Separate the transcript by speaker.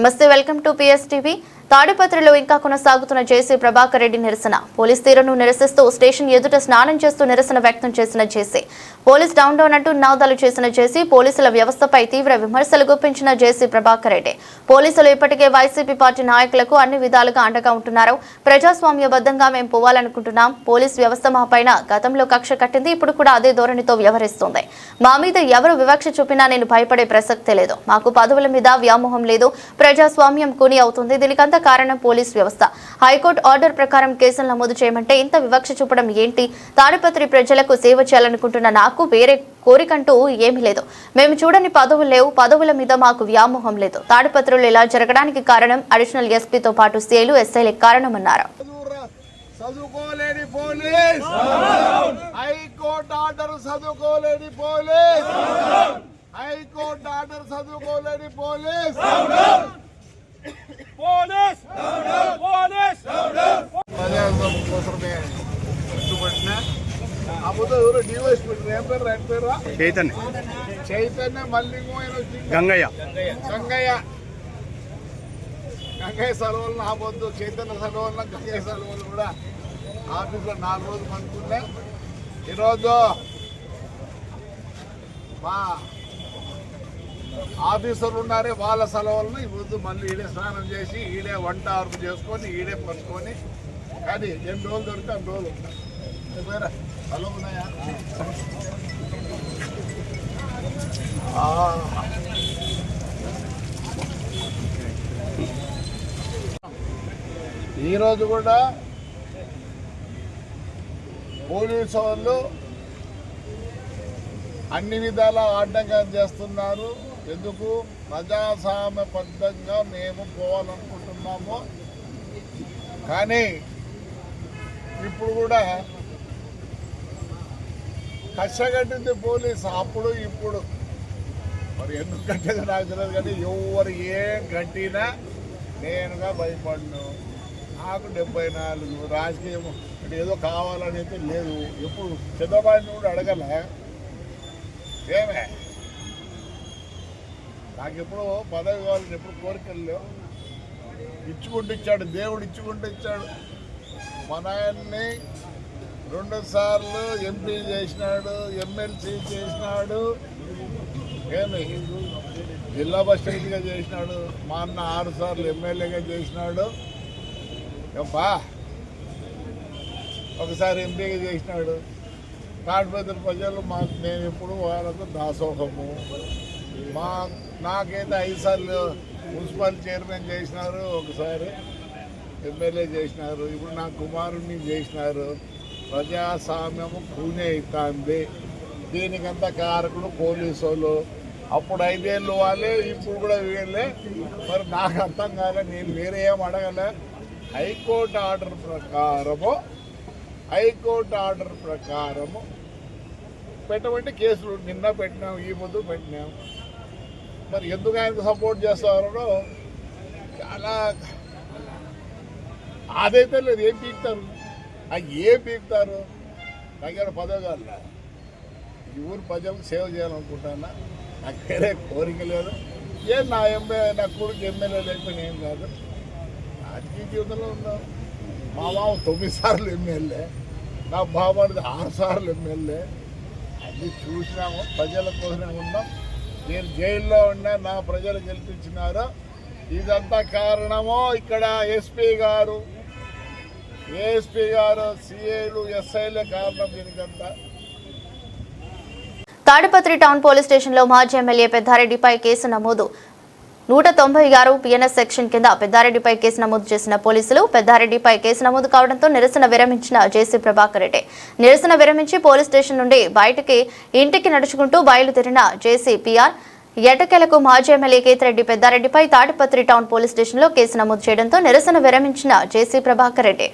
Speaker 1: నమస్తే, welcome to PS TV. తాడిపత్రిలో ఇంకా కొనసాగుతున్న జేసీ ప్రభాకర్ రెడ్డి నిరసన. పోలీస్ తీరును నిరసిస్తూ స్టేషన్ ఎదుట స్నానం చేస్తూ నిరసన వ్యక్తం చేసిన జేసీ, పోలీస్ డౌన్ అంటూ నినాదాలు చేసిన జేసీ, పోలీసుల వ్యవస్థపై తీవ్ర విమర్శలు గుప్పించిన జేసీ ప్రభాకర్ రెడ్డి. పోలీసులు ఇప్పటికే వైసీపీ పార్టీ నాయకులకు అన్ని విధాలుగా అండగా ఉంటున్నారు. ప్రజాస్వామ్యబద్ధంగా మేము పోవాలనుకుంటున్నాం. పోలీస్ వ్యవస్థ మా పైన గతంలో కక్ష కట్టింది, ఇప్పుడు కూడా అదే ధోరణితో వ్యవహరిస్తుంది. మా మీద ఎవరు వివక్ష చూపినా నేను భయపడే ప్రసక్తే లేదు. మాకు పదవుల మీద వ్యామోహం లేదు. ప్రజాస్వామ్యం కూని అవుతుంది. దీనికంతా కారణం పోలీస్ వ్యవస్థ. హైకోర్టు ఆర్డర్ ప్రకారం కేసులు నమోదు చేయమంటే ఇంత వివక్ష చూపడం ఏంటి? తాడిపత్రి ప్రజలకు సేవ చేయాలనుకుంటున్న నాకు వేరే కోరికంటూ ఏమీ లేదు. మేము చూడని పదవులు లేవు. పదవుల మీద మాకు వ్యామోహం లేదు. తాడిపత్రిలో ఇలా జరగడానికి కారణం అడిషనల్ ఎస్పీతో పాటు సీఐలు, ఎస్ఐలే కారణమన్నారు.
Speaker 2: చదువుకోలేని పోలీస్, హైకోర్టు ఆర్డర్ చదువుకోలేని పోలీస్, హైకోర్టు ఆర్డర్ చదువుకోలేని పోలీస్, పోలీస్ పోలీస్ కోసమే కట్టుబడిన అప్పుడు ఎవరు డివైస్ పెట్టిన ఏం పేరు రెడ్ పేరు చైతన్య మల్లింగం గంగయ్య సెలవులను ఆపొద్దు. చైతన్య సెలవులను గంగయ్య సెలవులు కూడా ఆఫీస్లో 4 రోజులు అనుకుంటే ఈరోజు మా ఆఫీసర్లు ఉన్నారే వాళ్ళ సెలవులను ఈరోజు మళ్ళీ ఈడే స్నానం చేసి ఈడే వంట అరుపు చేసుకొని ఈడే పట్టుకొని, కానీ ఎన్ని రోజులు దొరికితే అన్ని రోజులు ఉంటాయి. సెలవు ఉన్నాయా? ఈరోజు కూడా పోలీసు వాళ్ళు అన్ని విధాల ఆటంకం చేస్తున్నారు. ఎందుకు? ప్రజాస్వామ్యబద్ధంగా మేము పోవాలనుకుంటున్నాము. కానీ ఇప్పుడు కూడా కష్టగట్టింది పోలీసు. అప్పుడు ఇప్పుడు మరి ఎందుకు కట్టేది నాకు తెలియదు, కానీ ఎవరు ఏం కట్టినా నేనుగా భయపడను. నాకు 74 రాజకీయం ఏదో కావాలని అయితే లేదు. ఎప్పుడు చంద్రబాబు కూడా అడగలే ఏమే, నాకు ఎప్పుడు పదవి కావాలని ఎప్పుడు కోరికలు లేవు. ఇచ్చుకుంటూ ఇచ్చాడు దేవుడు, ఇచ్చుకుంటూ ఇచ్చాడు. మన ఆయన్ని 2 సార్లు ఎంపీ చేసినాడు, ఎమ్మెల్సీ చేసినాడు, ఏమి జిల్లా పరిషత్గా చేసినాడు. మా అన్న 6 సార్లు ఎమ్మెల్యేగా చేసినాడు. ఏపా ఒకసారి ఎంపీగా చేసినాడు. తాడిపత్రి ప్రజలు మాకు, నేను ఎప్పుడు వాళ్ళకు దాసోహము. నాకైతే 5 సార్లు మున్సిపల్ చైర్మన్ చేసినారు, ఒకసారి ఎమ్మెల్యే చేసినారు, ఇప్పుడు నా కుమారుడిని చేసినారు. ప్రజాస్వామ్యము కూనే అవుతుంది. దీనికంతా కారకులు పోలీసు వాళ్ళు. అప్పుడు 5 ఏళ్ళు వాళ్ళే, ఇప్పుడు కూడా వీళ్ళే. మరి నాకు అర్థం కాలే, నేను వేరే ఏం అడగలే. హైకోర్టు ఆర్డర్ ప్రకారము పెట్టమంటే కేసులు నిన్న పెట్టినాం, ఈ ముందు పెట్టినాం. మరి ఎందుకు ఆయనకు సపోర్ట్ చేస్తారో చాలా అదైతే లేదు. ఏం పీకుతారు? ఏం పీకుతారు? నాకు పదవి కాదు. ఈ ఊరు ప్రజలకు సేవ చేయాలనుకుంటానా. నాకు వేరే కోరిక లేదు. నా కొడుకు ఎమ్మెల్యే లేకపోయినా ఏం కాదు. రాజకీయ జీవితంలో ఉన్నాం. మా మామ 9 సార్లు ఎమ్మెల్యే, నా బాబాడిది 6 సార్లు ఎమ్మెల్యే. అన్నీ చూసినాము. ప్రజల కోసమే ఉన్నాం. నేను జైల్లో ఉన్నా, నా ప్రజలు గెలిపించినారు. ఇదంతా కారణమో ఇక్కడ ఎస్పీ గారు, సిఐలు, ఎస్ఐలే కారణం దీనికంతా.
Speaker 1: తాడిపత్రి టౌన్ పోలీస్ స్టేషన్లో మాజీ ఎమ్మెల్యే పెద్దారెడ్డిపై కేసు నమోదు. 196 పిఎన్ఎస్ సెక్షన్ కింద పెద్దారెడ్డిపై కేసు నమోదు చేసిన పోలీసులు. పెద్దారెడ్డిపై కేసు నమోదు కావడంతో నిరసన విరమించిన జేసీ ప్రభాకర్ రెడ్డి. నిరసన విరమించి పోలీస్ స్టేషన్ నుండి బయటికి ఇంటికి నడుచుకుంటూ బయలుదేరిన జేసీ పిఆర్ ఎటకెలకు మాజీ ఎమ్మెల్యే కేతిరెడ్డి పెద్దారెడ్డిపై తాడిపత్రి టౌన్ పోలీస్ స్టేషన్లో కేసు నమోదు చేయడంతో నిరసన విరమించిన జేసీ ప్రభాకర్ రెడ్డి.